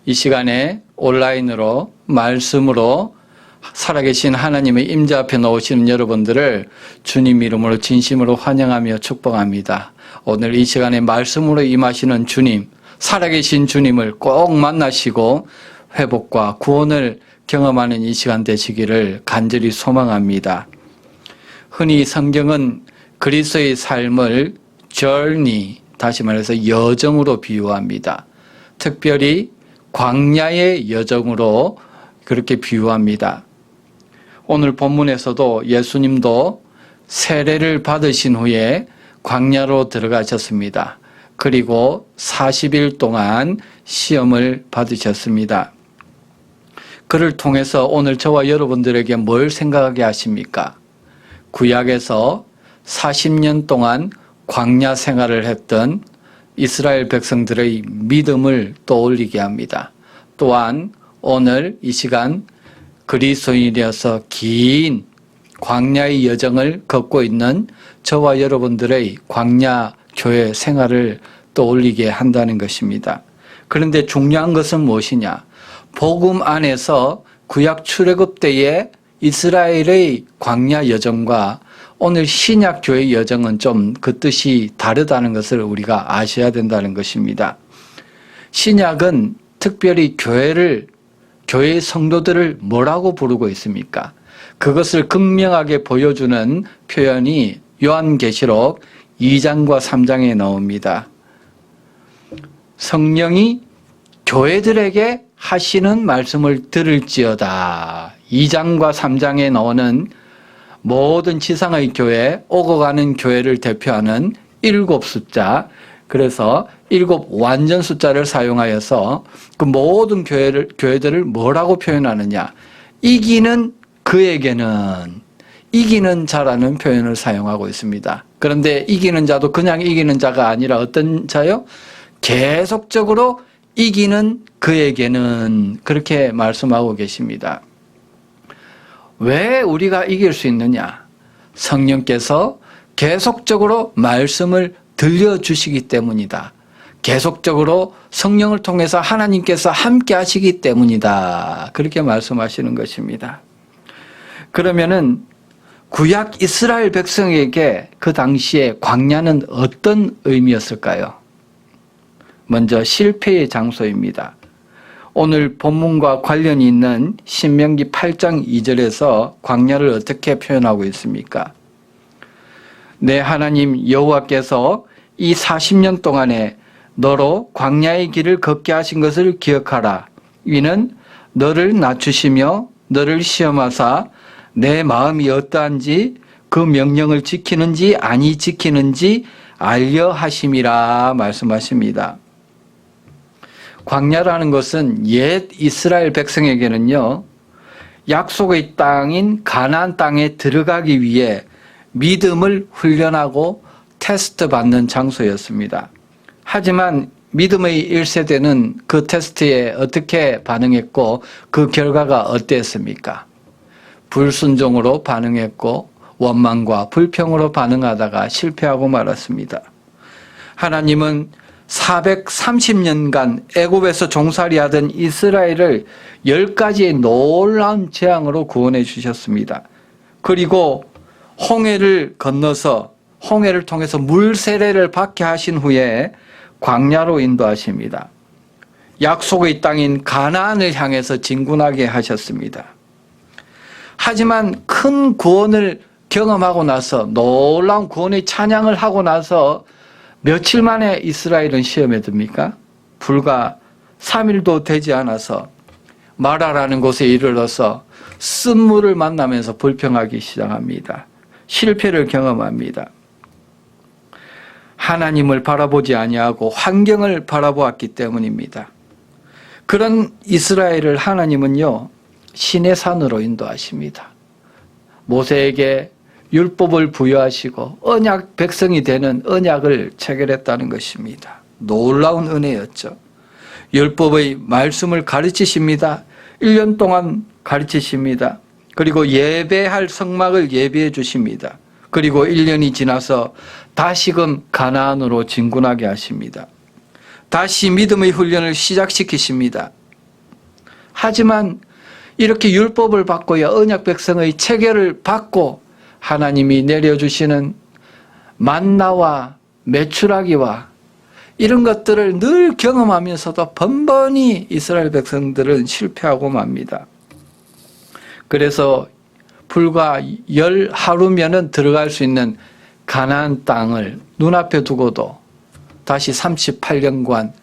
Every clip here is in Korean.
이 시간에 온라인으로 말씀으로 살아계신 하나님의 임재 앞에 나오시는 여러분들을 주님 이름으로 진심으로 환영하며 축복합니다. 오늘 이 시간에 말씀으로 임하시는 주님, 살아계신 주님을 꼭 만나시고 회복과 구원을 경험하는 이 시간 되시기를 간절히 소망합니다. 흔히 성경은 그리스도의 삶을 journey, 다시 말해서 여정으로 비유합니다. 특별히 광야의 여정으로 그렇게 비유합니다. 오늘 본문에서도 예수님도 세례를 받으신 후에 광야로 들어가셨습니다. 그리고 40일 동안 시험을 받으셨습니다. 그를 통해서 오늘 저와 여러분들에게 뭘 생각하게 하십니까? 구약에서 40년 동안 광야 생활을 했던 이스라엘 백성들의 믿음을 떠올리게 합니다. 또한 오늘 이 시간 그리스도인이어서 긴 광야의 여정을 걷고 있는 저와 여러분들의 광야 교회 생활을 떠올리게 한다는 것입니다. 그런데 중요한 것은 무엇이냐? 복음 안에서 구약 출애굽 때의 이스라엘의 광야 여정과 오늘 신약 교회 여정은 좀 그 뜻이 다르다는 것을 우리가 아셔야 된다는 것입니다. 신약은 특별히 교회의 성도들을 뭐라고 부르고 있습니까? 그것을 극명하게 보여주는 표현이 요한계시록 2장과 3장에 나옵니다. 성령이 교회들에게 하시는 말씀을 들을지어다. 2장과 3장에 나오는 모든 지상의 교회, 오고 가는 교회를 대표하는 7 숫자, 그래서 7 완전 숫자를 사용하여서 그 모든 교회들을 뭐라고 표현하느냐? 이기는 그에게는, 이기는 자라는 표현을 사용하고 있습니다. 그런데 이기는 자도 그냥 이기는 자가 아니라 어떤 자요? 계속적으로 이기는 그에게는, 그렇게 말씀하고 계십니다. 왜 우리가 이길 수 있느냐? 성령께서 계속적으로 말씀을 들려주시기 때문이다. 계속적으로 성령을 통해서 하나님께서 함께 하시기 때문이다. 그렇게 말씀하시는 것입니다. 그러면은 구약 이스라엘 백성에게 그 당시에 광야는 어떤 의미였을까요? 먼저 실패의 장소입니다. 오늘 본문과 관련이 있는 신명기 8장 2절에서 광야를 어떻게 표현하고 있습니까? 내 하나님 여호와께서 이 40년 동안에 너로 광야의 길을 걷게 하신 것을 기억하라. 이는 너를 낮추시며 너를 시험하사 내 마음이 어떠한지 그 명령을 지키는지 아니 지키는지 알려 하심이라 말씀하십니다. 광야라는 것은 옛 이스라엘 백성에게는요, 약속의 땅인 가나안 땅에 들어가기 위해 믿음을 훈련하고 테스트 받는 장소였습니다. 하지만 믿음의 1세대는 그 테스트에 어떻게 반응했고 그 결과가 어땠습니까? 불순종으로 반응했고 원망과 불평으로 반응하다가 실패하고 말았습니다. 하나님은 430년간 애굽에서 종살이하던 이스라엘을 10가지의 놀라운 재앙으로 구원해 주셨습니다. 그리고 홍해를 건너서 홍해를 통해서 물 세례를 받게 하신 후에 광야로 인도하십니다. 약속의 땅인 가나안을 향해서 진군하게 하셨습니다. 하지만 큰 구원을 경험하고 나서, 놀라운 구원의 찬양을 하고 나서 며칠 만에 이스라엘은 시험에 듭니까? 불과 3일도 되지 않아서 마라라는 곳에 이르러서 쓴물을 만나면서 불평하기 시작합니다. 실패를 경험합니다. 하나님을 바라보지 아니하고 환경을 바라보았기 때문입니다. 그런 이스라엘을 하나님은요, 신의 산으로 인도하십니다. 모세에게 율법을 부여하시고 언약 백성이 되는 언약을 체결했다는 것입니다. 놀라운 은혜였죠. 율법의 말씀을 가르치십니다. 1년 동안 가르치십니다. 그리고 예배할 성막을 예배해 주십니다. 그리고 1년이 지나서 다시금 가나안으로 진군하게 하십니다. 다시 믿음의 훈련을 시작시키십니다. 하지만 이렇게 율법을 받고요, 언약 백성의 체계를 받고 하나님이 내려주시는 만나와 메추라기와 이런 것들을 늘 경험하면서도 번번이 이스라엘 백성들은 실패하고 맙니다. 그래서 불과 10하루면은 들어갈 수 있는 가나안 땅을 눈앞에 두고도 다시 38년간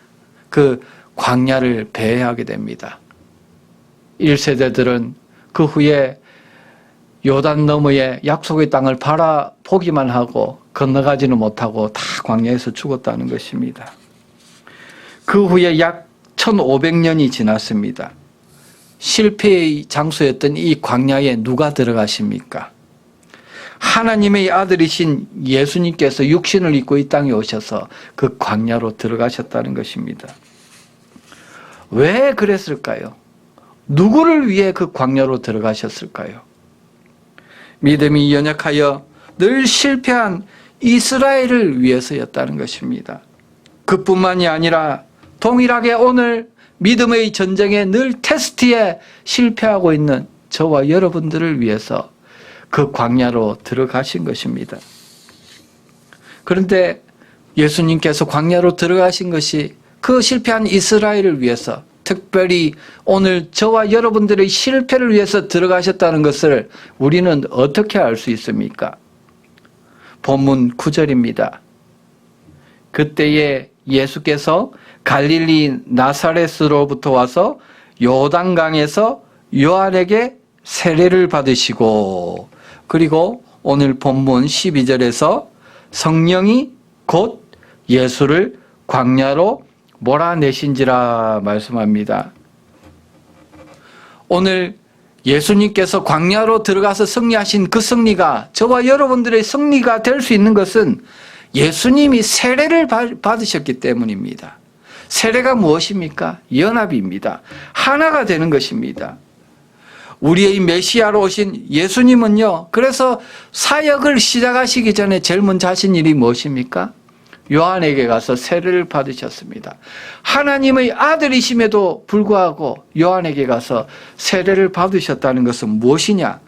그 광야를 배회하게 됩니다. 1세대들은 그 후에 요단 너머의 약속의 땅을 바라보기만 하고 건너가지는 못하고 다 광야에서 죽었다는 것입니다. 그 후에 약 1500년이 지났습니다. 실패의 장소였던 이 광야에 누가 들어가십니까? 하나님의 아들이신 예수님께서 육신을 입고 이 땅에 오셔서 그 광야로 들어가셨다는 것입니다. 왜 그랬을까요? 누구를 위해 그 광야로 들어가셨을까요? 믿음이 연약하여 늘 실패한 이스라엘을 위해서였다는 것입니다. 그뿐만이 아니라 동일하게 오늘 믿음의 전쟁에 늘 테스트에 실패하고 있는 저와 여러분들을 위해서 그 광야로 들어가신 것입니다. 그런데 예수님께서 광야로 들어가신 것이 그 실패한 이스라엘을 위해서, 특별히 오늘 저와 여러분들의 실패를 위해서 들어가셨다는 것을 우리는 어떻게 알 수 있습니까? 본문 9절입니다. 그때에 예수께서 갈릴리 나사렛으로부터 와서 요단강에서 요한에게 세례를 받으시고, 그리고 오늘 본문 12절에서 성령이 곧 예수를 광야로 몰아내신지라 말씀합니다. 오늘 예수님께서 광야로 들어가서 승리하신 그 승리가 저와 여러분들의 승리가 될 수 있는 것은 예수님이 세례를 받으셨기 때문입니다. 세례가 무엇입니까? 연합입니다. 하나가 되는 것입니다. 우리의 메시아로 오신 예수님은요, 그래서 사역을 시작하시기 전에 제일 먼저 하신 일이 무엇입니까? 요한에게 가서 세례를 받으셨습니다. 하나님의 아들이심에도 불구하고 요한에게 가서 세례를 받으셨다는 것은 무엇이냐?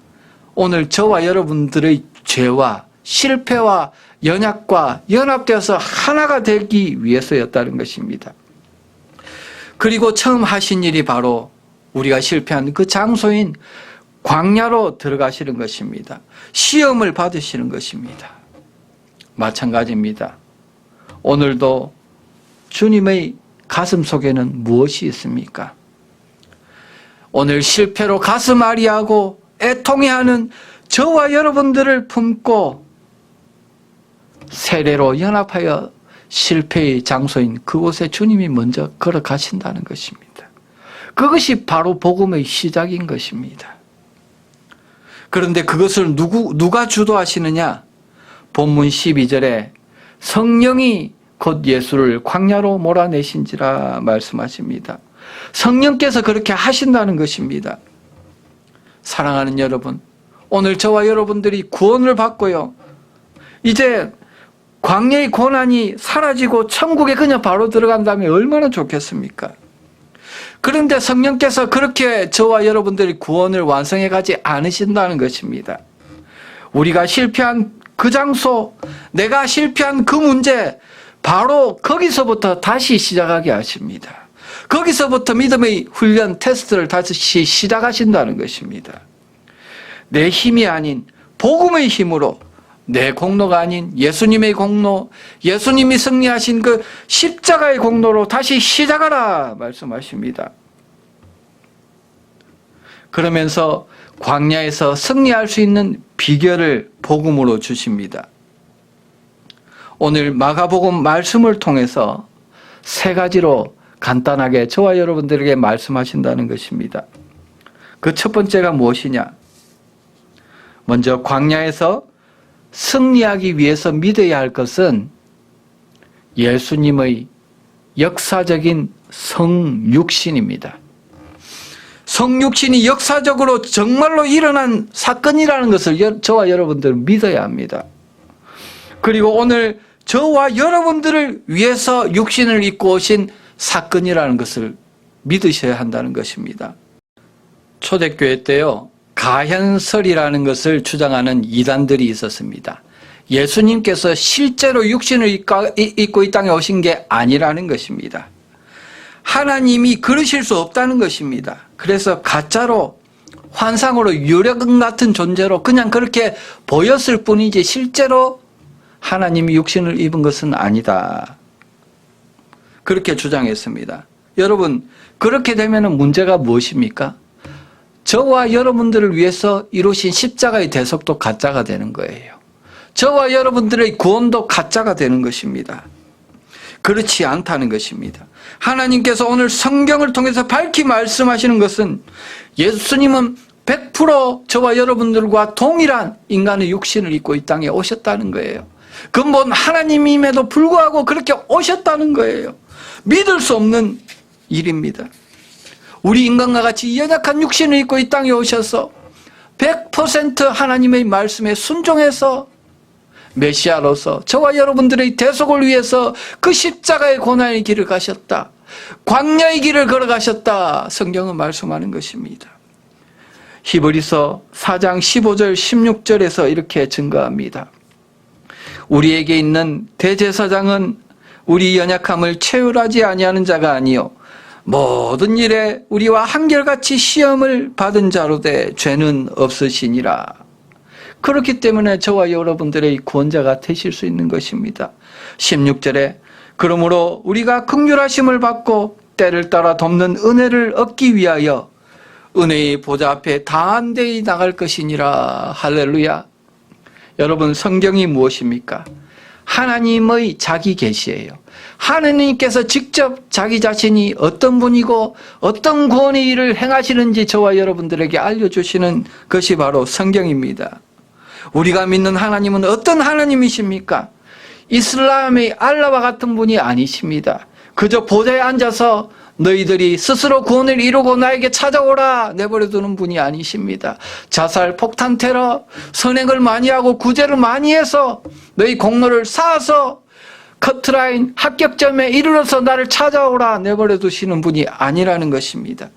오늘 저와 여러분들의 죄와 실패와 연약과 연합되어서 하나가 되기 위해서였다는 것입니다. 그리고 처음 하신 일이 바로 우리가 실패한 그 장소인 광야로 들어가시는 것입니다. 시험을 받으시는 것입니다. 마찬가지입니다. 오늘도 주님의 가슴 속에는 무엇이 있습니까? 오늘 실패로 가슴 아리하고 애통해하는 저와 여러분들을 품고 세례로 연합하여 실패의 장소인 그곳에 주님이 먼저 걸어가신다는 것입니다. 그것이 바로 복음의 시작인 것입니다. 그런데 그것을 누가 주도하시느냐? 본문 12절에 성령이 곧 예수를 광야로 몰아내신지라 말씀하십니다. 성령께서 그렇게 하신다는 것입니다. 사랑하는 여러분, 오늘 저와 여러분들이 구원을 받고요, 이제 광야의 고난이 사라지고 천국에 그냥 바로 들어간다면 얼마나 좋겠습니까? 그런데 성령께서 그렇게 저와 여러분들의 구원을 완성해 가지 않으신다는 것입니다. 우리가 실패한 그 장소, 내가 실패한 그 문제, 바로 거기서부터 다시 시작하게 하십니다. 거기서부터 믿음의 훈련, 테스트를 다시 시작하신다는 것입니다. 내 힘이 아닌 복음의 힘으로, 내 공로가 아닌 예수님의 공로, 예수님이 승리하신 그 십자가의 공로로 다시 시작하라 말씀하십니다. 그러면서 광야에서 승리할 수 있는 비결을 복음으로 주십니다. 오늘 마가복음 말씀을 통해서 세 가지로 간단하게 저와 여러분들에게 말씀하신다는 것입니다. 그 첫 번째가 무엇이냐? 먼저 광야에서 승리하기 위해서 믿어야 할 것은 예수님의 역사적인 성육신입니다. 성육신이 역사적으로 정말로 일어난 사건이라는 것을 저와 여러분들은 믿어야 합니다. 그리고 오늘 저와 여러분들을 위해서 육신을 입고 오신 사건이라는 것을 믿으셔야 한다는 것입니다. 초대교회 때요, 가현설이라는 것을 주장하는 이단들이 있었습니다. 예수님께서 실제로 육신을 입고 이 땅에 오신 게 아니라는 것입니다. 하나님이 그러실 수 없다는 것입니다. 그래서 가짜로, 환상으로, 유령 같은 존재로 그냥 그렇게 보였을 뿐이지 실제로 하나님이 육신을 입은 것은 아니다. 그렇게 주장했습니다. 여러분, 그렇게 되면 문제가 무엇입니까? 저와 여러분들을 위해서 이루신 십자가의 대속도 가짜가 되는 거예요. 저와 여러분들의 구원도 가짜가 되는 것입니다. 그렇지 않다는 것입니다. 하나님께서 오늘 성경을 통해서 밝히 말씀하시는 것은 예수님은 100% 저와 여러분들과 동일한 인간의 육신을 입고 이 땅에 오셨다는 거예요. 근본 하나님임에도 불구하고 그렇게 오셨다는 거예요. 믿을 수 없는 일입니다. 우리 인간과 같이 연약한 육신을 입고 이 땅에 오셔서 100% 하나님의 말씀에 순종해서 메시아로서 저와 여러분들의 대속을 위해서 그 십자가의 고난의 길을 가셨다. 광야의 길을 걸어가셨다. 성경은 말씀하는 것입니다. 히브리서 4장 15절 16절에서 이렇게 증거합니다. 우리에게 있는 대제사장은 우리 연약함을 체휼하지 아니하는 자가 아니요 모든 일에 우리와 한결같이 시험을 받은 자로되 죄는 없으시니라. 그렇기 때문에 저와 여러분들의 구원자가 되실 수 있는 것입니다. 16절에 그러므로 우리가 긍휼하심을 받고 때를 따라 돕는 은혜를 얻기 위하여 은혜의 보좌 앞에 담대히 나갈 것이니라. 할렐루야. 여러분, 성경이 무엇입니까? 하나님의 자기 계시예요. 하나님께서 직접 자기 자신이 어떤 분이고 어떤 구원의 일을 행하시는지 저와 여러분들에게 알려주시는 것이 바로 성경입니다. 우리가 믿는 하나님은 어떤 하나님이십니까? 이슬람의 알라와 같은 분이 아니십니다. 그저 보좌에 앉아서 너희들이 스스로 구원을 이루고 나에게 찾아오라 내버려두는 분이 아니십니다. 자살, 폭탄, 테러, 선행을 많이 하고 구제를 많이 해서 너희 공로를 쌓아서 커트라인 합격점에 이르러서 나를 찾아오라 내버려두시는 분이 아니라는 것입니다.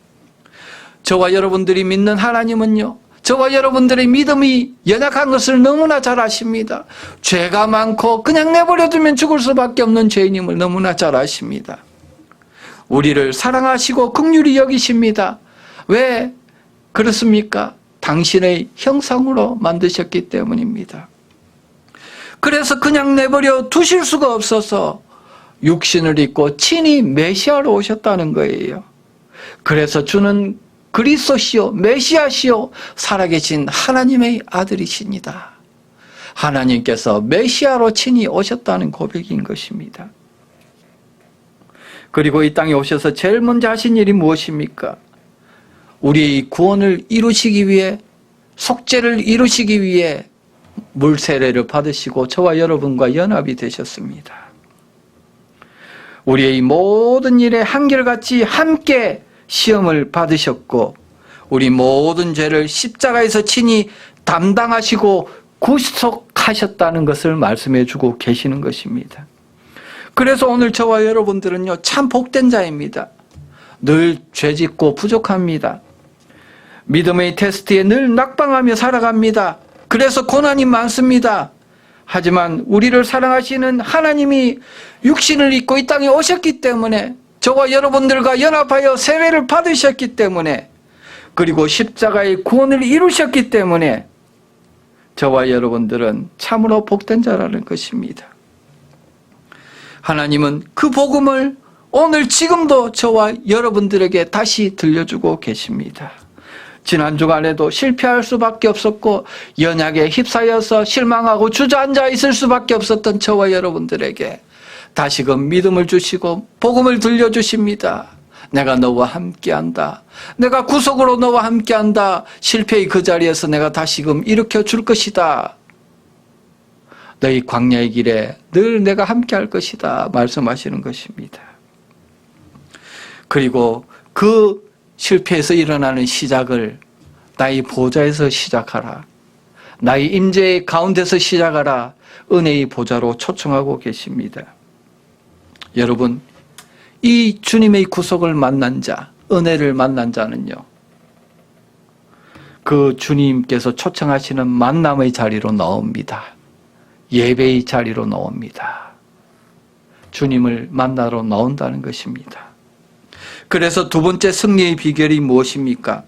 저와 여러분들이 믿는 하나님은요, 저와 여러분들의 믿음이 연약한 것을 너무나 잘 아십니다. 죄가 많고 그냥 내버려두면 죽을 수밖에 없는 죄인임을 너무나 잘 아십니다. 우리를 사랑하시고 긍휼히 여기십니다. 왜 그렇습니까? 당신의 형상으로 만드셨기 때문입니다. 그래서 그냥 내버려 두실 수가 없어서 육신을 입고 친히 메시아로 오셨다는 거예요. 그래서 주는 그리스도시요 메시아시요 살아계신 하나님의 아들이십니다. 하나님께서 메시아로 친히 오셨다는 고백인 것입니다. 그리고 이 땅에 오셔서 제일 먼저 하신 일이 무엇입니까? 우리의 구원을 이루시기 위해, 속죄를 이루시기 위해 물세례를 받으시고 저와 여러분과 연합이 되셨습니다. 우리의 모든 일에 한결같이 함께 시험을 받으셨고 우리 모든 죄를 십자가에서 친히 담당하시고 구속하셨다는 것을 말씀해 주고 계시는 것입니다. 그래서 오늘 저와 여러분들은요, 참 복된 자입니다. 늘 죄짓고 부족합니다. 믿음의 테스트에 늘 낙방하며 살아갑니다. 그래서 고난이 많습니다. 하지만 우리를 사랑하시는 하나님이 육신을 입고 이 땅에 오셨기 때문에, 저와 여러분들과 연합하여 세례를 받으셨기 때문에, 그리고 십자가의 구원을 이루셨기 때문에 저와 여러분들은 참으로 복된 자라는 것입니다. 하나님은 그 복음을 오늘 지금도 저와 여러분들에게 다시 들려주고 계십니다. 지난 주간에도 실패할 수밖에 없었고 연약에 휩싸여서 실망하고 주저앉아 있을 수밖에 없었던 저와 여러분들에게 다시금 믿음을 주시고 복음을 들려주십니다. 내가 너와 함께한다. 내가 구속으로 너와 함께한다. 실패의 그 자리에서 내가 다시금 일으켜 줄 것이다. 너희 광야의 길에 늘 내가 함께할 것이다. 말씀하시는 것입니다. 그리고 그 실패에서 일어나는 시작을 나의 보좌에서 시작하라. 나의 임재의 가운데서 시작하라. 은혜의 보좌로 초청하고 계십니다. 여러분, 이 주님의 구속을 만난 자, 은혜를 만난 자는요, 그 주님께서 초청하시는 만남의 자리로 나옵니다. 예배의 자리로 나옵니다. 주님을 만나러 나온다는 것입니다. 그래서 두 번째 승리의 비결이 무엇입니까?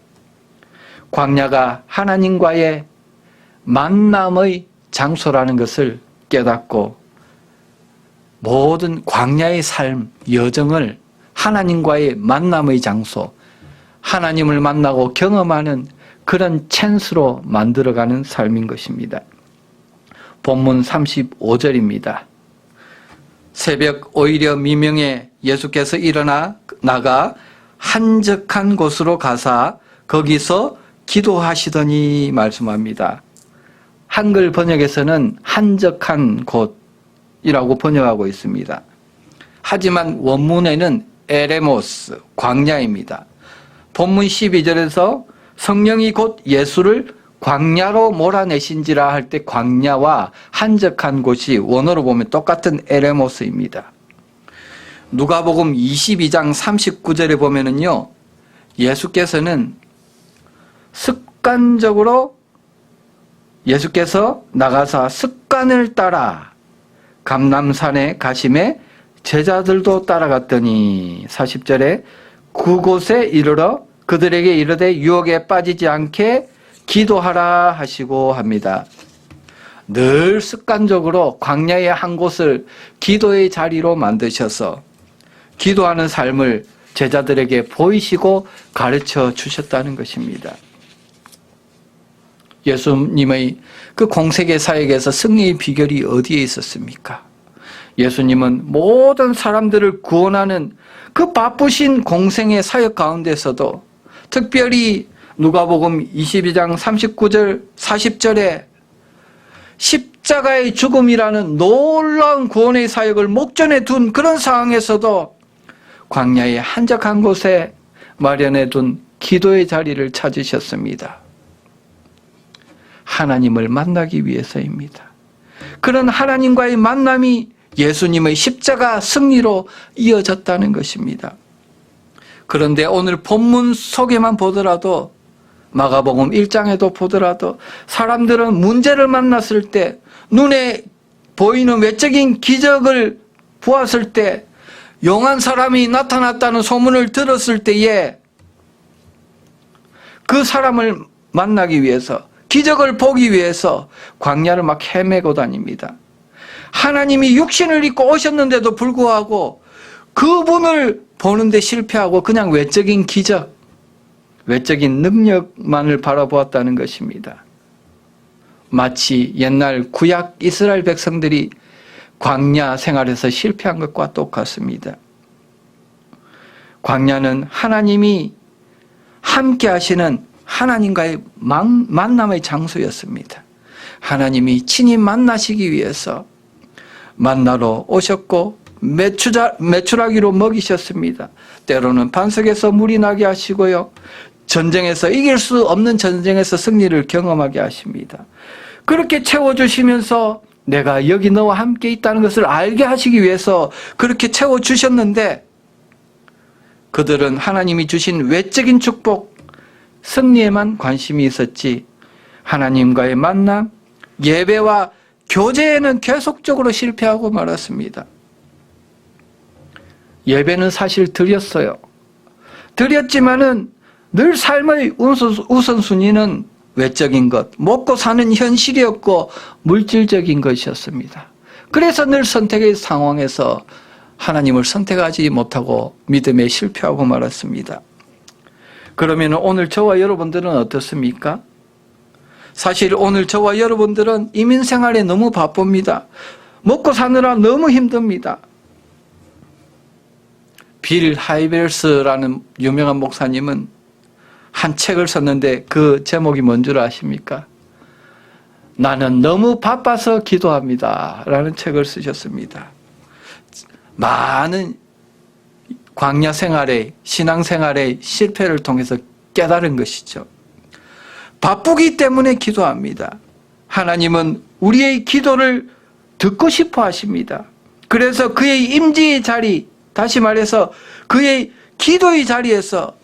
광야가 하나님과의 만남의 장소라는 것을 깨닫고 모든 광야의 삶, 여정을 하나님과의 만남의 장소, 하나님을 만나고 경험하는 그런 찬스로 만들어가는 삶인 것입니다. 본문 35절입니다. 새벽 오히려 미명에 예수께서 일어나 나가 한적한 곳으로 가사 거기서 기도하시더니 말씀합니다. 한글 번역에서는 한적한 곳이라고 번역하고 있습니다. 하지만 원문에는 에레모스, 광야입니다. 본문 12절에서 성령이 곧 예수를 광야로 몰아내신지라 할 때 광야와 한적한 곳이 원어로 보면 똑같은 에레모스입니다. 누가복음 22장 39절에 보면은요, 예수께서는 예수께서 나가사 습관을 따라 감람산에 가심에 제자들도 따라갔더니 40절에 그곳에 이르러 그들에게 이르되 유혹에 빠지지 않게 기도하라 하시고 합니다. 늘 습관적으로 광야의 한 곳을 기도의 자리로 만드셔서 기도하는 삶을 제자들에게 보이시고 가르쳐 주셨다는 것입니다. 예수님의 그 공생애 사역에서 승리의 비결이 어디에 있었습니까? 예수님은 모든 사람들을 구원하는 그 바쁘신 공생의 사역 가운데서도 특별히 누가복음 22장 39절 40절에 십자가의 죽음이라는 놀라운 구원의 사역을 목전에 둔 그런 상황에서도 광야의 한적한 곳에 마련해 둔 기도의 자리를 찾으셨습니다. 하나님을 만나기 위해서입니다. 그런 하나님과의 만남이 예수님의 십자가 승리로 이어졌다는 것입니다. 그런데 오늘 본문 속에만 보더라도 마가복음 1장에도 보더라도 사람들은 문제를 만났을 때 눈에 보이는 외적인 기적을 보았을 때 용한 사람이 나타났다는 소문을 들었을 때에 그 사람을 만나기 위해서 기적을 보기 위해서 광야를 막 헤매고 다닙니다. 하나님이 육신을 입고 오셨는데도 불구하고 그분을 보는데 실패하고 그냥 외적인 기적, 외적인 능력만을 바라보았다는 것입니다. 마치 옛날 구약 이스라엘 백성들이 광야 생활에서 실패한 것과 똑같습니다. 광야는 하나님이 함께 하시는 하나님과의 만남의 장소였습니다. 하나님이 친히 만나시기 위해서 만나러 오셨고 메추라기로 먹이셨습니다. 때로는 반석에서 물이 나게 하시고요. 전쟁에서 이길 수 없는 전쟁에서 승리를 경험하게 하십니다. 그렇게 채워주시면서 내가 여기 너와 함께 있다는 것을 알게 하시기 위해서 그렇게 채워주셨는데 그들은 하나님이 주신 외적인 축복, 승리에만 관심이 있었지 하나님과의 만남, 예배와 교제에는 계속적으로 실패하고 말았습니다. 예배는 사실 드렸어요. 드렸지만은 늘 삶의 우선순위는 외적인 것, 먹고 사는 현실이었고 물질적인 것이었습니다. 그래서 늘 선택의 상황에서 하나님을 선택하지 못하고 믿음에 실패하고 말았습니다. 그러면 오늘 저와 여러분들은 어떻습니까? 사실 오늘 저와 여러분들은 이민 생활에 너무 바쁩니다. 먹고 사느라 너무 힘듭니다. 빌 하이벨스라는 유명한 목사님은 한 책을 썼는데 그 제목이 뭔 줄 아십니까? 나는 너무 바빠서 기도합니다 라는 책을 쓰셨습니다. 많은 광야 생활의 신앙 생활의 실패를 통해서 깨달은 것이죠. 바쁘기 때문에 기도합니다. 하나님은 우리의 기도를 듣고 싶어 하십니다. 그래서 그의 임재의 자리, 다시 말해서 그의 기도의 자리에서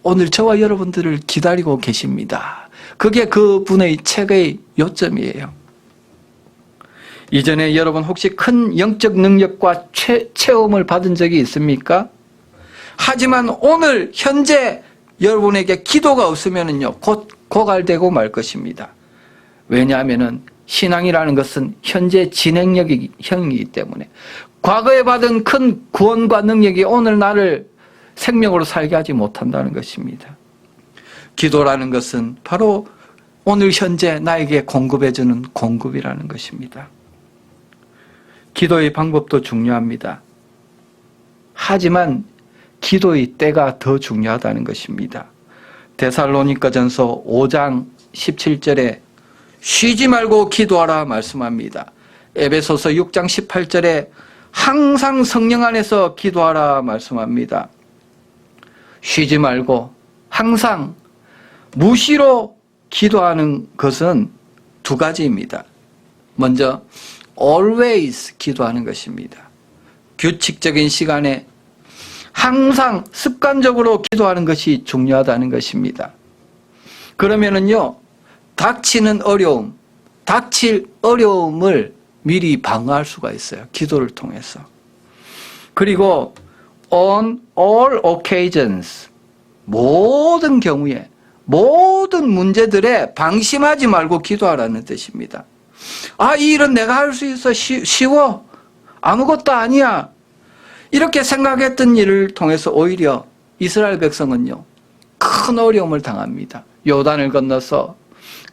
오늘 저와 여러분들을 기다리고 계십니다. 그게 그분의 책의 요점이에요. 이전에 여러분 혹시 큰 영적 능력과 체험을 받은 적이 있습니까? 하지만 오늘 현재 여러분에게 기도가 없으면요 곧 고갈되고 말 것입니다. 왜냐하면은 신앙이라는 것은 현재 진행형이기 때문에 과거에 받은 큰 구원과 능력이 오늘 나를 생명으로 살게 하지 못한다는 것입니다. 기도라는 것은 바로 오늘 현재 나에게 공급해주는 공급이라는 것입니다. 기도의 방법도 중요합니다. 하지만 기도의 때가 더 중요하다는 것입니다. 데살로니가전서 5장 17절에 쉬지 말고 기도하라 말씀합니다. 에베소서 6장 18절에 항상 성령 안에서 기도하라 말씀합니다. 쉬지 말고 항상 무시로 기도하는 것은 두 가지입니다. 먼저 always 기도하는 것입니다. 규칙적인 시간에 항상 습관적으로 기도하는 것이 중요하다는 것입니다. 그러면은요, 닥칠 어려움을 미리 방어할 수가 있어요. 기도를 통해서. 그리고 on all occasions, 모든 경우에, 모든 문제들에 방심하지 말고 기도하라는 뜻입니다. 이 일은 내가 할 수 있어. 쉬워. 아무것도 아니야. 이렇게 생각했던 일을 통해서 오히려 이스라엘 백성은요, 큰 어려움을 당합니다. 요단을 건너서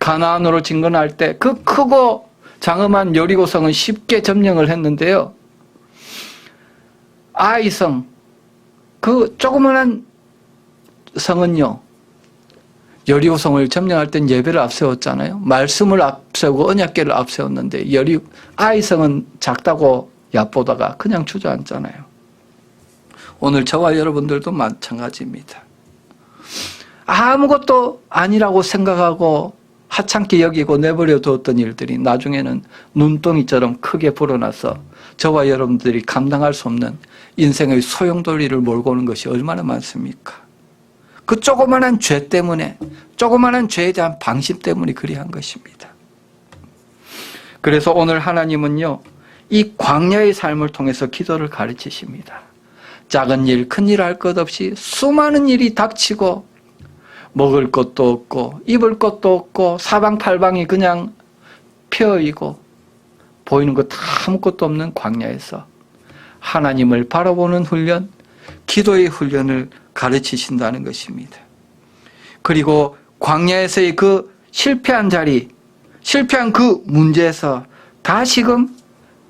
가나안으로 진군할 때 그 크고 장엄한 여리고성은 쉽게 점령을 했는데요. 아이성, 그 조그만한 성은요, 여리고성을 점령할 땐 예배를 앞세웠잖아요. 말씀을 앞세우고 언약궤를 앞세웠는데 아이성은 작다고 얕보다가 그냥 주저앉잖아요. 오늘 저와 여러분들도 마찬가지입니다. 아무것도 아니라고 생각하고 하찮게 여기고 내버려 두었던 일들이 나중에는 눈덩이처럼 크게 불어나서 저와 여러분들이 감당할 수 없는 인생의 소용돌이를 몰고 오는 것이 얼마나 많습니까? 그 조그만한 죄 때문에, 조그만한 죄에 대한 방심 때문에 그리한 것입니다. 그래서 오늘 하나님은요, 이 광야의 삶을 통해서 기도를 가르치십니다. 작은 일, 큰 일 할 것 없이 수많은 일이 닥치고 먹을 것도 없고 입을 것도 없고 사방팔방이 그냥 펴이고 보이는 것 아무것도 없는 광야에서 하나님을 바라보는 훈련, 기도의 훈련을 가르치신다는 것입니다. 그리고 광야에서의 그 실패한 자리, 실패한 그 문제에서 다시금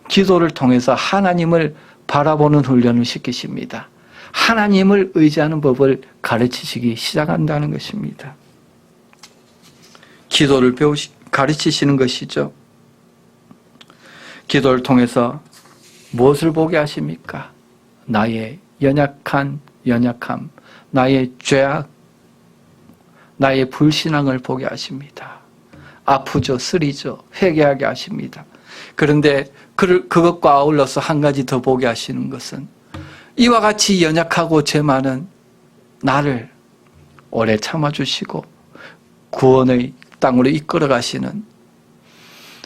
기도를 통해서 하나님을 바라보는 훈련을 시키십니다. 하나님을 의지하는 법을 가르치시기 시작한다는 것입니다. 기도를 가르치시는 것이죠. 기도를 통해서 무엇을 보게 하십니까? 나의 연약함, 나의 죄악, 나의 불신앙을 보게 하십니다. 아프죠, 쓰리죠, 회개하게 하십니다. 그런데 그것과 아울러서 한 가지 더 보게 하시는 것은 이와 같이 연약하고 죄 많은 나를 오래 참아주시고 구원의 땅으로 이끌어 가시는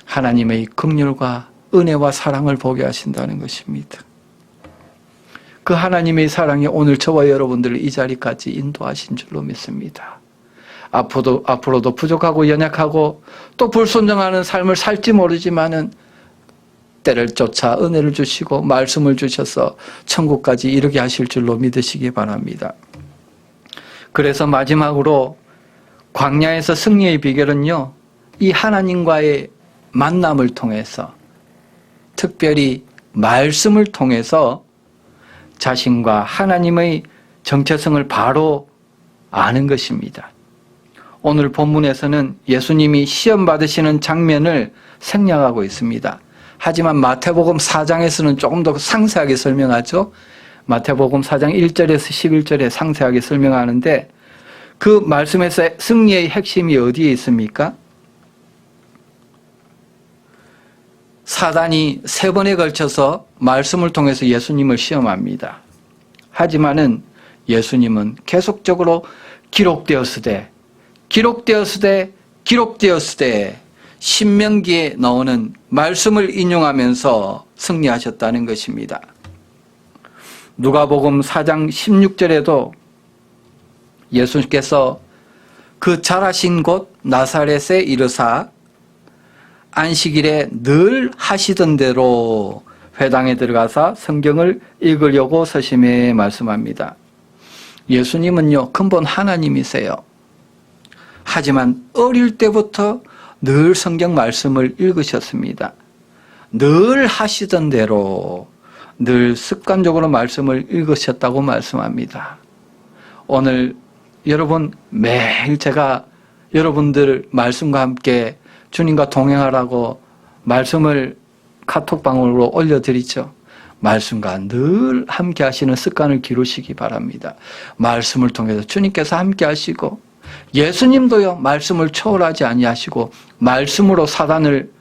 하나님의 긍휼과 은혜와 사랑을 보게 하신다는 것입니다. 그 하나님의 사랑이 오늘 저와 여러분들을 이 자리까지 인도하신 줄로 믿습니다. 앞으로도 부족하고 연약하고 또 불순종하는 삶을 살지 모르지만은 때를 쫓아 은혜를 주시고 말씀을 주셔서 천국까지 이르게 하실 줄로 믿으시기 바랍니다. 그래서 마지막으로 광야에서 승리의 비결은요, 이 하나님과의 만남을 통해서, 특별히 말씀을 통해서 자신과 하나님의 정체성을 바로 아는 것입니다. 오늘 본문에서는 예수님이 시험 받으시는 장면을 생략하고 있습니다. 하지만 마태복음 4장에서는 조금 더 상세하게 설명하죠. 마태복음 4장 1절에서 11절에 상세하게 설명하는데 그 말씀에서 승리의 핵심이 어디에 있습니까? 사단이 3번에 걸쳐서 말씀을 통해서 예수님을 시험합니다. 하지만은 예수님은 계속적으로 기록되었으되 기록되었으되 기록되었으되 신명기에 나오는 말씀을 인용하면서 승리하셨다는 것입니다. 누가복음 4장 16절에도 예수님께서 그 자라신 곳 나사렛에 이르사 안식일에 늘 하시던 대로 회당에 들어가서 성경을 읽으려고 서심해 말씀합니다. 예수님은요, 근본 하나님이세요. 하지만 어릴 때부터 늘 성경 말씀을 읽으셨습니다. 늘 하시던 대로 늘 습관적으로 말씀을 읽으셨다고 말씀합니다. 오늘 여러분 매일 제가 여러분들 말씀과 함께 주님과 동행하라고 말씀을 카톡방으로 올려드리죠. 말씀과 늘 함께 하시는 습관을 기르시기 바랍니다. 말씀을 통해서 주님께서 함께 하시고 예수님도요, 말씀을 초월하지 아니하시고 말씀으로 사단을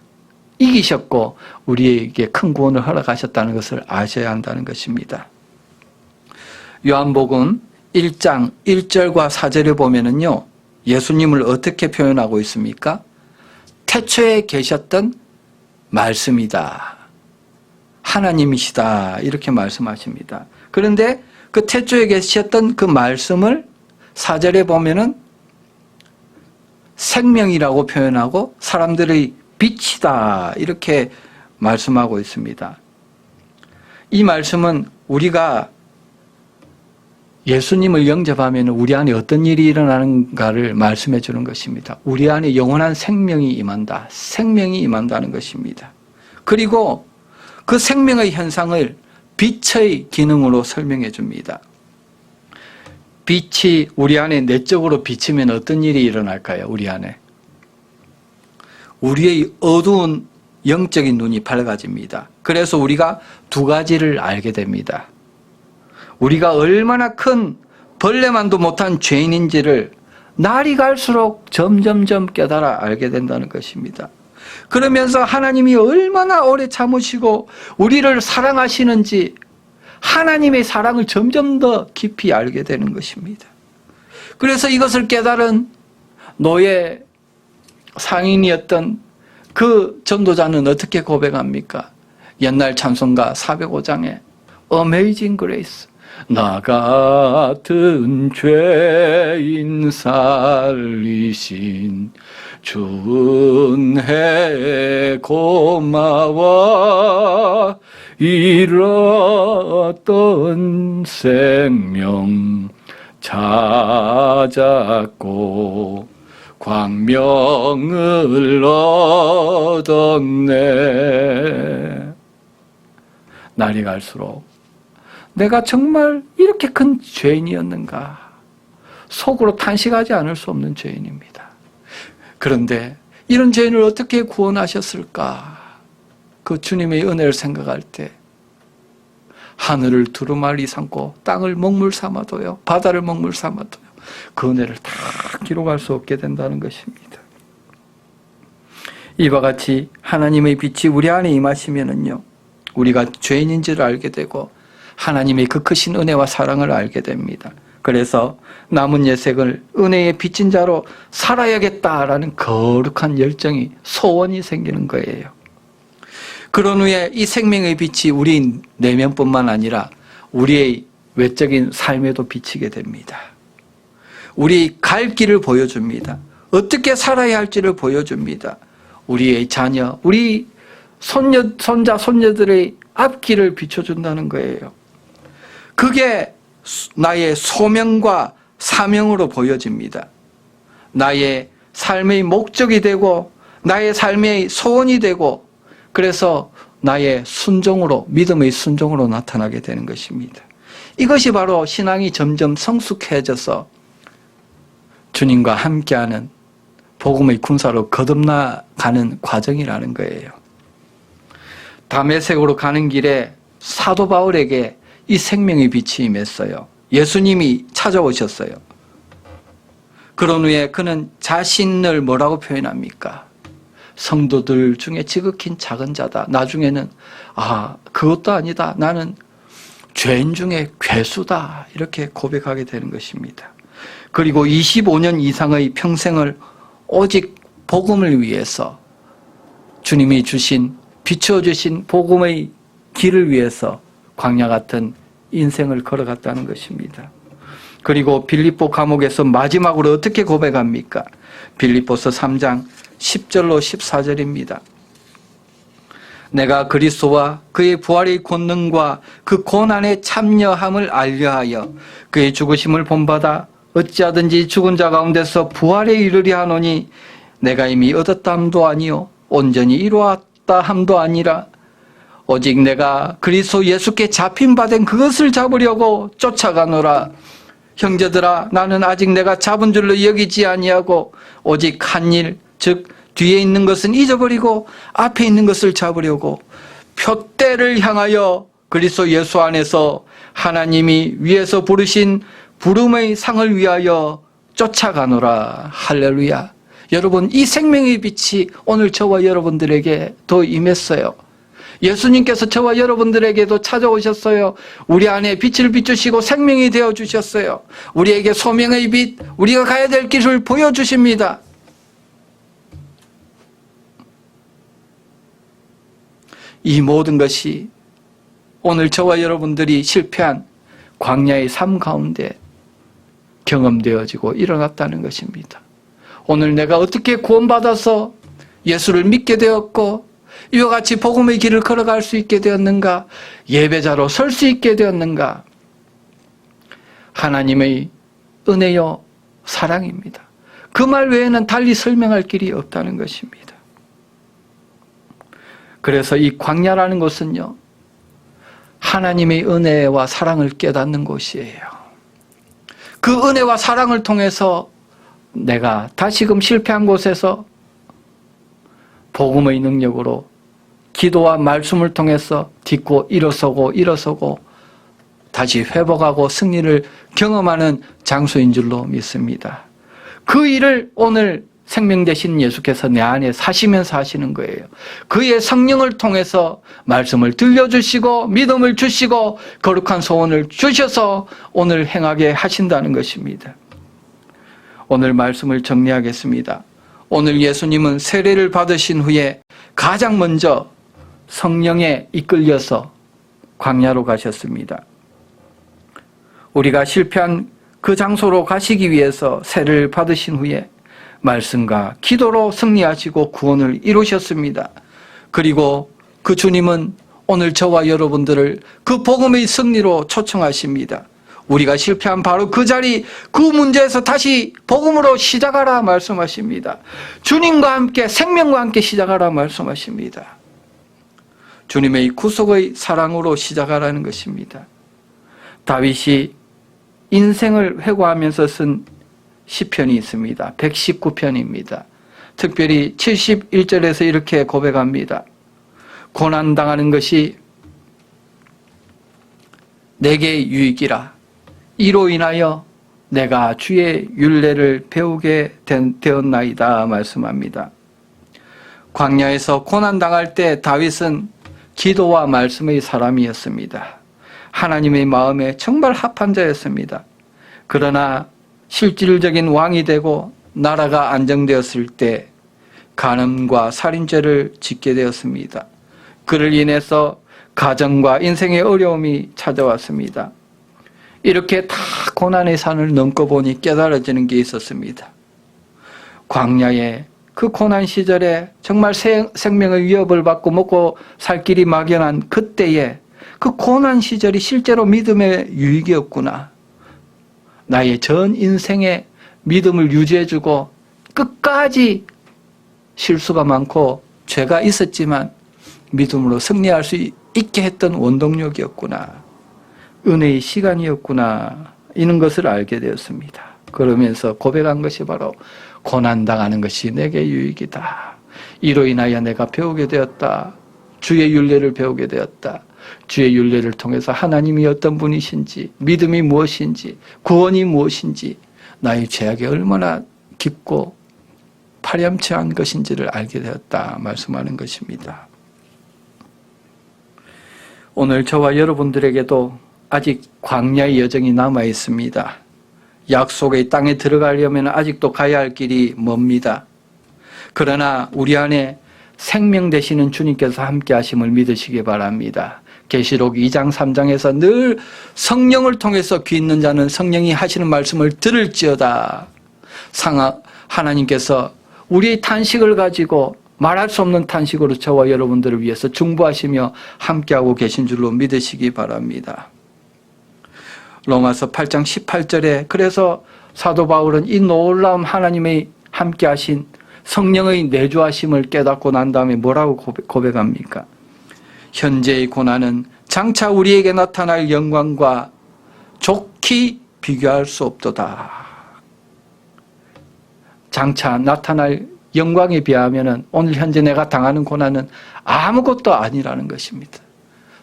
이기셨고 우리에게 큰 구원을 허락하셨다는 것을 아셔야 한다는 것입니다. 요한복음 1장 1절과 4절에 보면은요, 예수님을 어떻게 표현하고 있습니까? 태초에 계셨던 말씀이다. 하나님이시다. 이렇게 말씀하십니다. 그런데 그 태초에 계셨던 그 말씀을 4절에 보면은 생명이라고 표현하고 사람들의 빛이다. 이렇게 말씀하고 있습니다. 이 말씀은 우리가 예수님을 영접하면 우리 안에 어떤 일이 일어나는가를 말씀해 주는 것입니다. 우리 안에 영원한 생명이 임한다. 생명이 임한다는 것입니다. 그리고 그 생명의 현상을 빛의 기능으로 설명해 줍니다. 빛이 우리 안에 내적으로 비치면 어떤 일이 일어날까요? 우리 안에. 우리의 어두운 영적인 눈이 밝아집니다. 그래서 우리가 두 가지를 알게 됩니다. 우리가 얼마나 큰 벌레만도 못한 죄인인지를 날이 갈수록 점점점 깨달아 알게 된다는 것입니다. 그러면서 하나님이 얼마나 오래 참으시고 우리를 사랑하시는지 하나님의 사랑을 점점 더 깊이 알게 되는 것입니다. 그래서 이것을 깨달은 노예 상인이었던 그 전도자는 어떻게 고백합니까? 옛날 찬송가 405장에 Amazing Grace, 나 같은 죄인 살리신 주 은혜 고마워, 잃었던 생명 찾았고 광명을 얻었네. 날이 갈수록 내가 정말 이렇게 큰 죄인이었는가, 속으로 탄식하지 않을 수 없는 죄인입니다. 그런데 이런 죄인을 어떻게 구원하셨을까? 그 주님의 은혜를 생각할 때 하늘을 두루마리 삼고 땅을 먹물 삼아도요, 바다를 먹물 삼아도요, 그 은혜를 다 기록할 수 없게 된다는 것입니다. 이와 같이 하나님의 빛이 우리 안에 임하시면은요, 우리가 죄인인지를 알게 되고 하나님의 그 크신 은혜와 사랑을 알게 됩니다. 그래서 남은 예색을 은혜의 빚진 자로 살아야겠다라는 거룩한 열정이, 소원이 생기는 거예요. 그런 후에 이 생명의 빛이 우리 내면뿐만 아니라 우리의 외적인 삶에도 비치게 됩니다. 우리 갈 길을 보여줍니다. 어떻게 살아야 할지를 보여줍니다. 우리의 자녀, 우리 손자, 손녀들의 앞길을 비춰준다는 거예요. 그게 나의 소명과 사명으로 보여집니다. 나의 삶의 목적이 되고 나의 삶의 소원이 되고, 그래서 나의 순종으로, 믿음의 순종으로 나타나게 되는 것입니다. 이것이 바로 신앙이 점점 성숙해져서 주님과 함께하는 복음의 군사로 거듭나가는 과정이라는 거예요. 다메섹으로 가는 길에 사도 바울에게 이 생명의 빛이 임했어요. 예수님이 찾아오셨어요. 그런 후에 그는 자신을 뭐라고 표현합니까? 성도들 중에 지극히 작은 자다. 나중에는 그것도 아니다. 나는 죄인 중에 괴수다. 이렇게 고백하게 되는 것입니다. 그리고 25년 이상의 평생을 오직 복음을 위해서 주님이 주신, 비춰주신 복음의 길을 위해서 광야 같은 인생을 걸어갔다는 것입니다. 그리고 빌립보 감옥에서 마지막으로 어떻게 고백합니까? 빌립보서 3장 10절로 14절입니다. 내가 그리스도와 그의 부활의 권능과 그 고난에 참여함을 알려하여 그의 죽으심을 본받아 어찌하든지 죽은 자 가운데서 부활에 이르려 하노니 내가 이미 얻었다 함도 아니요 온전히 이루었다 함도 아니라 오직 내가 그리스도 예수께 잡힌 바 된 그것을 잡으려고 쫓아가노라. 형제들아, 나는 아직 내가 잡은 줄로 여기지 아니하고 오직 한 일, 즉 뒤에 있는 것은 잊어버리고 앞에 있는 것을 잡으려고 표대를 향하여 그리스도 예수 안에서 하나님이 위에서 부르신 부름의 상을 위하여 쫓아가노라. 할렐루야. 여러분, 이 생명의 빛이 오늘 저와 여러분들에게 더 임했어요. 예수님께서 저와 여러분들에게도 찾아오셨어요. 우리 안에 빛을 비추시고 생명이 되어주셨어요. 우리에게 소명의 빛, 우리가 가야 될 길을 보여주십니다. 이 모든 것이 오늘 저와 여러분들이 실패한 광야의 삶 가운데 경험되어지고 일어났다는 것입니다. 오늘 내가 어떻게 구원받아서 예수를 믿게 되었고 이와 같이 복음의 길을 걸어갈 수 있게 되었는가? 예배자로 설 수 있게 되었는가? 하나님의 은혜요 사랑입니다. 그 말 외에는 달리 설명할 길이 없다는 것입니다. 그래서 이 광야라는 것은요, 하나님의 은혜와 사랑을 깨닫는 곳이에요. 그 은혜와 사랑을 통해서 내가 다시금 실패한 곳에서 복음의 능력으로 기도와 말씀을 통해서 딛고 일어서고 다시 회복하고 승리를 경험하는 장소인 줄로 믿습니다. 그 일을 오늘 생명 되신 예수께서 내 안에 사시면서 하시는 거예요. 그의 성령을 통해서 말씀을 들려주시고 믿음을 주시고 거룩한 소원을 주셔서 오늘 행하게 하신다는 것입니다. 오늘 말씀을 정리하겠습니다. 오늘 예수님은 세례를 받으신 후에 가장 먼저 성령에 이끌려서 광야로 가셨습니다. 우리가 실패한 그 장소로 가시기 위해서 세례를 받으신 후에 말씀과 기도로 승리하시고 구원을 이루셨습니다. 그리고 그 주님은 오늘 저와 여러분들을 그 복음의 승리로 초청하십니다. 우리가 실패한 바로 그 자리, 그 문제에서 다시 복음으로 시작하라 말씀하십니다. 주님과 함께, 생명과 함께 시작하라 말씀하십니다. 주님의 구속의 사랑으로 시작하라는 것입니다. 다윗이 인생을 회고하면서 쓴 시편이 있습니다. 119편입니다. 특별히 71절에서 이렇게 고백합니다. 고난당하는 것이 내게 유익이라. 이로 인하여 내가 주의 율례를 배우게 되었나이다 말씀합니다. 광야에서 고난당할 때 다윗은 기도와 말씀의 사람이었습니다. 하나님의 마음에 정말 합한 자였습니다. 그러나 실질적인 왕이 되고 나라가 안정되었을 때 간음과 살인죄를 짓게 되었습니다. 그를 인해서 가정과 인생의 어려움이 찾아왔습니다. 이렇게 다 고난의 산을 넘고 보니 깨달아지는 게 있었습니다. 광야의 그 고난 시절에 정말 생명의 위협을 받고 먹고 살 길이 막연한 그때에 그 고난 시절이 실제로 믿음의 유익이었구나. 나의 전 인생의 믿음을 유지해주고 끝까지 실수가 많고 죄가 있었지만 믿음으로 승리할 수 있게 했던 원동력이었구나. 은혜의 시간이었구나. 이런 것을 알게 되었습니다. 그러면서 고백한 것이 바로 고난당하는 것이 내게 유익이다. 이로 인하여 내가 배우게 되었다. 주의 율례를 배우게 되었다. 주의 율례를 통해서 하나님이 어떤 분이신지, 믿음이 무엇인지, 구원이 무엇인지, 나의 죄악이 얼마나 깊고 파렴치한 것인지를 알게 되었다 말씀하는 것입니다. 오늘 저와 여러분들에게도 아직 광야의 여정이 남아 있습니다. 약속의 땅에 들어가려면 아직도 가야 할 길이 멉니다. 그러나 우리 안에 생명 되시는 주님께서 함께 하심을 믿으시기 바랍니다. 계시록 2장 3장에서 늘 성령을 통해서 귀 있는 자는 성령이 하시는 말씀을 들을지어다. 하나님께서 우리의 탄식을 가지고 말할 수 없는 탄식으로 저와 여러분들을 위해서 중보하시며 함께하고 계신 줄로 믿으시기 바랍니다. 로마서 8장 18절에 그래서 사도 바울은 이 놀라운 하나님의 함께하신 성령의 내주하심을 깨닫고 난 다음에 뭐라고 고백합니까? 현재의 고난은 장차 우리에게 나타날 영광과 좋게 비교할 수 없도다. 장차 나타날 영광에 비하면 오늘 현재 내가 당하는 고난은 아무것도 아니라는 것입니다.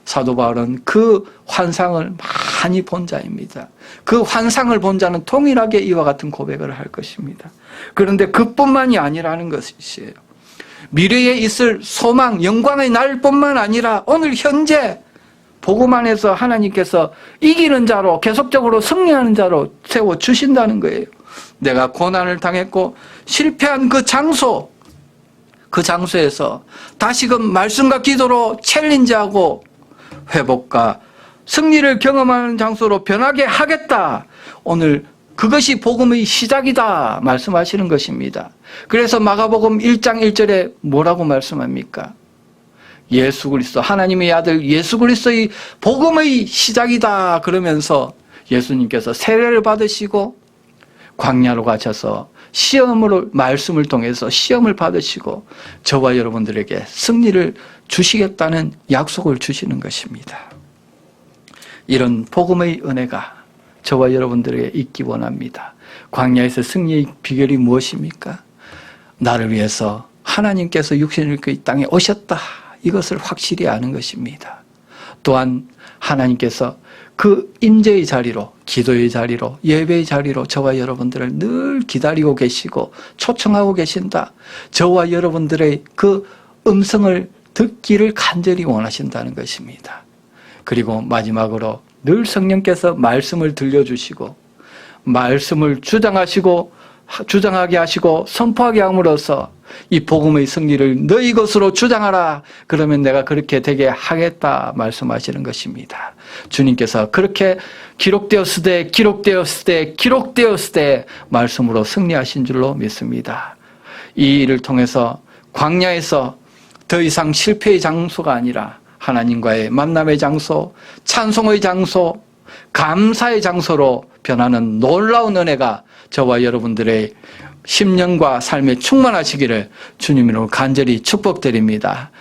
사도 바울은 그 환상을 많이 본 자입니다. 그 환상을 본 자는 동일하게 이와 같은 고백을 할 것입니다. 그런데 그뿐만이 아니라는 것이에요. 미래에 있을 소망, 영광의 날뿐만 아니라 오늘 현재 복음 안에서 하나님께서 이기는 자로 계속적으로 승리하는 자로 세워주신다는 거예요. 내가 고난을 당했고 실패한 그 장소에서 다시금 말씀과 기도로 챌린지하고 회복과 승리를 경험하는 장소로 변하게 하겠다. 오늘 그것이 복음의 시작이다 말씀하시는 것입니다. 그래서 마가복음 1장 1절에 뭐라고 말씀합니까? 예수 그리스도 하나님의 아들 예수 그리스도의 복음의 시작이다 그러면서 예수님께서 세례를 받으시고 광야로 가셔서 시험으로 말씀을 통해서 시험을 받으시고 저와 여러분들에게 승리를 주시겠다는 약속을 주시는 것입니다. 이런 복음의 은혜가 저와 여러분들에게 있기 원합니다. 광야에서 승리의 비결이 무엇입니까? 나를 위해서 하나님께서 육신을 입고 이 땅에 오셨다. 이것을 확실히 아는 것입니다. 또한 하나님께서 그 임재의 자리로, 기도의 자리로, 예배의 자리로 저와 여러분들을 늘 기다리고 계시고 초청하고 계신다. 저와 여러분들의 그 음성을 듣기를 간절히 원하신다는 것입니다. 그리고 마지막으로 늘 성령께서 말씀을 들려주시고 말씀을 주장하게 하시고 선포하게 함으로써 이 복음의 승리를 너희 것으로 주장하라. 그러면 내가 그렇게 되게 하겠다 말씀하시는 것입니다. 주님께서 그렇게 기록되었으되 말씀으로 승리하신 줄로 믿습니다. 이 일을 통해서 광야에서 더 이상 실패의 장소가 아니라 하나님과의 만남의 장소, 찬송의 장소, 감사의 장소로 변하는 놀라운 은혜가 저와 여러분들의 심령과 삶에 충만하시기를 주님으로 간절히 축복드립니다.